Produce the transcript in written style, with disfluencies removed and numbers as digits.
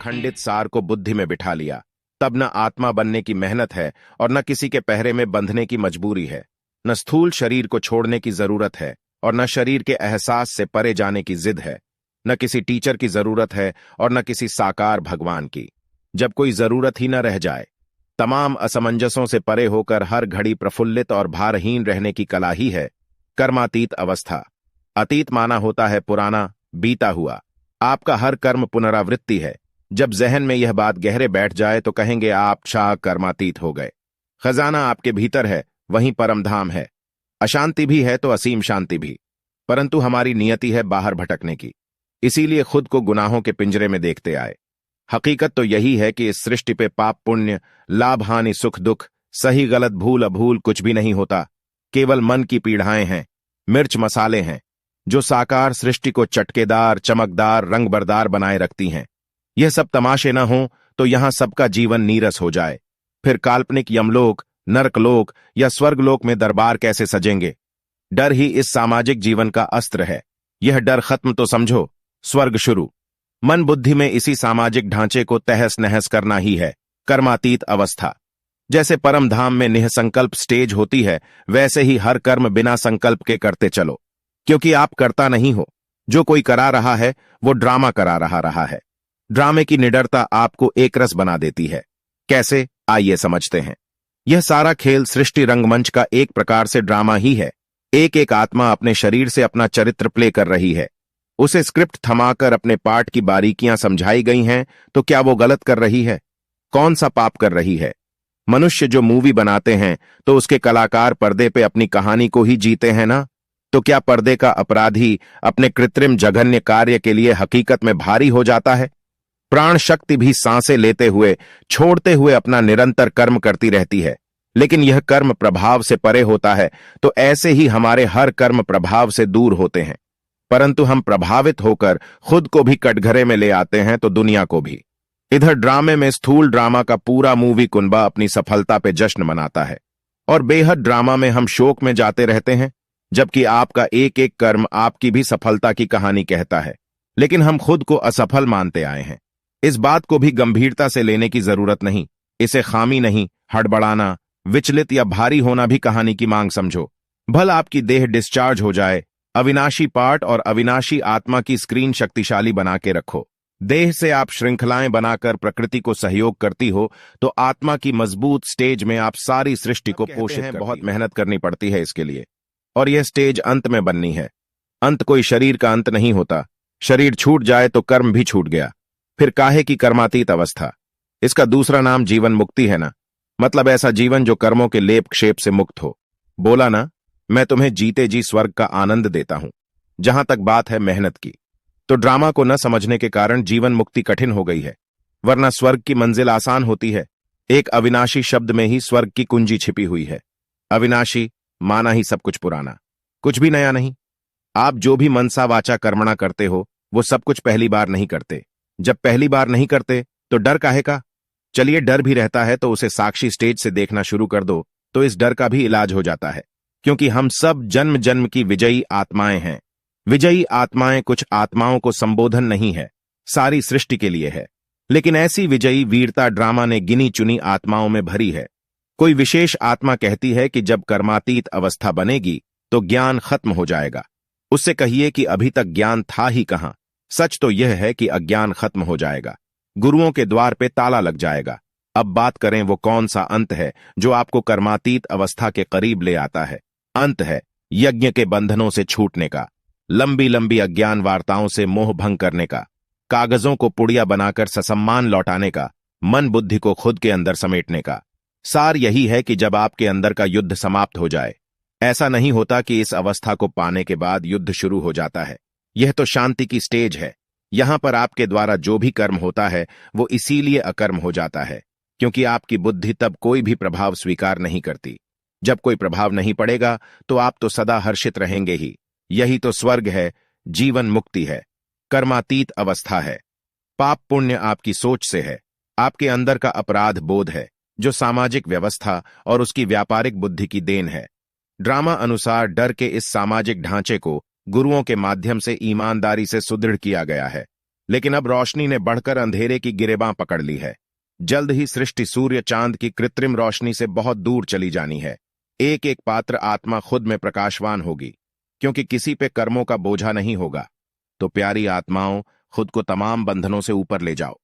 खंडित सार को बुद्धि में बिठा लिया, तब न आत्मा बनने की मेहनत है और न किसी के पहरे में बंधने की मजबूरी है, न स्थूल शरीर को छोड़ने की जरूरत है और न शरीर के एहसास से परे जाने की जिद है, न किसी टीचर की जरूरत है और न किसी साकार भगवान की। जब कोई जरूरत ही न रह जाए, तमाम असमंजसों से परे होकर हर घड़ी प्रफुल्लित और भारहीन रहने की कला ही है कर्मातीत अवस्था। अतीत माना होता है पुराना, बीता हुआ। आपका हर कर्म पुनरावृत्ति है। जब जहन में यह बात गहरे बैठ जाए तो कहेंगे आप शाह कर्मातीत हो गए। खजाना आपके भीतर है, वहीं परम धाम है। अशांति भी है तो असीम शांति भी, परंतु हमारी नियति है बाहर भटकने की, इसीलिए खुद को गुनाहों के पिंजरे में देखते आए। हकीकत तो यही है कि इस सृष्टि पे पाप पुण्य, लाभ हानि, सुख दुख, सही गलत, भूल अभूल कुछ भी नहीं होता। केवल मन की पीढ़ाएं हैं, मिर्च मसाले हैं, जो साकार सृष्टि को चटकेदार, चमकदार, रंगबरदार बनाए रखती हैं। यह सब तमाशे न हों तो यहां सबका जीवन नीरस हो जाए, फिर काल्पनिक यमलोक, नरकलोक या स्वर्गलोक में दरबार कैसे सजेंगे। डर ही इस सामाजिक जीवन का अस्त्र है। यह डर खत्म तो समझो स्वर्ग शुरू। मन बुद्धि में इसी सामाजिक ढांचे को तहस नहस करना ही है कर्मातीत अवस्था। जैसे परम धाम में निःसंकल्प स्टेज होती है, वैसे ही हर कर्म बिना संकल्प के करते चलो, क्योंकि आप करता नहीं हो। जो कोई करा रहा है वो ड्रामा करा रहा है। ड्रामे की निडरता आपको एकरस बना देती है। कैसे, आइए समझते हैं। यह सारा खेल सृष्टि रंगमंच का एक प्रकार से ड्रामा ही है। एक एक आत्मा अपने शरीर से अपना चरित्र प्ले कर रही है। उसे स्क्रिप्ट थमाकर अपने पाठ की बारीकियां समझाई गई हैं, तो क्या वो गलत कर रही है? कौन सा पाप कर रही है? मनुष्य जो मूवी बनाते हैं तो उसके कलाकार पर्दे पे अपनी कहानी को ही जीते हैं ना? तो क्या पर्दे का अपराधी अपने कृत्रिम जघन्य कार्य के लिए हकीकत में भारी हो जाता है? प्राण शक्ति भी सांसें लेते हुए, छोड़ते हुए अपना निरंतर कर्म करती रहती है, लेकिन यह कर्म प्रभाव से परे होता है, तो ऐसे ही हमारे हर कर्म प्रभाव से दूर होते हैं। परंतु हम प्रभावित होकर खुद को भी कटघरे में ले आते हैं तो दुनिया को भी। इधर ड्रामे में स्थूल ड्रामा का पूरा मूवी कुनबा अपनी सफलता पे जश्न मनाता है, और बेहद ड्रामा में हम शोक में जाते रहते हैं, जबकि आपका एक एक कर्म आपकी भी सफलता की कहानी कहता है, लेकिन हम खुद को असफल मानते आए हैं। इस बात को भी गंभीरता से लेने की जरूरत नहीं। इसे खामी नहीं, हड़बड़ाना, विचलित या भारी होना भी कहानी की मांग समझो। भल आपकी देह डिस्चार्ज हो जाए, अविनाशी पार्ट और अविनाशी आत्मा की स्क्रीन शक्तिशाली बना के रखो। देह से आप श्रृंखलाएं बनाकर प्रकृति को सहयोग करती हो, तो आत्मा की मजबूत स्टेज में आप सारी सृष्टि को पोषित करती हो। बहुत मेहनत करनी पड़ती है इसके लिए, और यह स्टेज अंत में बननी है। अंत कोई शरीर का अंत नहीं होता। शरीर छूट जाए तो कर्म भी छूट गया। फिर काहे की कर्मातीत अवस्था? इसका दूसरा नाम जीवन मुक्ति है ना। मतलब ऐसा जीवन जो कर्मों के लेप क्षेप से मुक्त हो। बोला ना, मैं तुम्हें जीते जी स्वर्ग का आनंद देता हूं। जहां तक बात है मेहनत की, तो ड्रामा को न समझने के कारण जीवन मुक्ति कठिन हो गई है, वरना स्वर्ग की मंजिल आसान होती है। एक अविनाशी शब्द में ही स्वर्ग की कुंजी छिपी हुई है। अविनाशी माना ही सब कुछ पुराना, कुछ भी नया नहीं। आप जो भी मनसा वाचा कर्मणा करते हो, वो सब कुछ पहली बार नहीं करते। जब पहली बार नहीं करते तो डर काहे का? चलिए, डर भी रहता है तो उसे साक्षी स्टेज से देखना शुरू कर दो, तो इस डर का भी इलाज हो जाता है। क्योंकि हम सब जन्म जन्म की विजयी आत्माएं हैं। विजयी आत्माएं कुछ आत्माओं को संबोधन नहीं है, सारी सृष्टि के लिए है। लेकिन ऐसी विजयी वीरता ड्रामा ने गिनी चुनी आत्माओं में भरी है। कोई विशेष आत्मा कहती है कि जब कर्मातीत अवस्था बनेगी तो ज्ञान खत्म हो जाएगा। उससे कहिए कि अभी तक ज्ञान था ही कहां। सच तो यह है कि अज्ञान खत्म हो जाएगा, गुरुओं के द्वार पे ताला लग जाएगा। अब बात करें वो कौन सा अंत है जो आपको कर्मातीत अवस्था के करीब ले आता है। अंत है यज्ञ के बंधनों से छूटने का, लंबी लंबी अज्ञान वार्ताओं से मोह भंग करने का, कागजों को पुड़िया बनाकर ससम्मान लौटाने का, मन बुद्धि को खुद के अंदर समेटने का। सार यही है कि जब आपके अंदर का युद्ध समाप्त हो जाए। ऐसा नहीं होता कि इस अवस्था को पाने के बाद युद्ध शुरू हो जाता है। यह तो शांति की स्टेज है। यहां पर आपके द्वारा जो भी कर्म होता है वो इसीलिए अकर्म हो जाता है, क्योंकि आपकी बुद्धि तब कोई भी प्रभाव स्वीकार नहीं करती। जब कोई प्रभाव नहीं पड़ेगा तो आप तो सदा हर्षित रहेंगे ही। यही तो स्वर्ग है, जीवन मुक्ति है, कर्मातीत अवस्था है। पाप पुण्य आपकी सोच से है, आपके अंदर का अपराध बोध है, जो सामाजिक व्यवस्था और उसकी व्यापारिक बुद्धि की देन है। ड्रामा अनुसार डर के इस सामाजिक ढांचे को गुरुओं के माध्यम से ईमानदारी से सुदृढ़ किया गया है, लेकिन अब रोशनी ने बढ़कर अंधेरे की गिरेबां पकड़ ली है। जल्द ही सृष्टि सूर्य चांद की कृत्रिम रोशनी से बहुत दूर चली जानी है। एक एक पात्र आत्मा खुद में प्रकाशवान होगी, क्योंकि किसी पे कर्मों का बोझा नहीं होगा। तो प्यारी आत्माओं, खुद को तमाम बंधनों से ऊपर ले जाओ।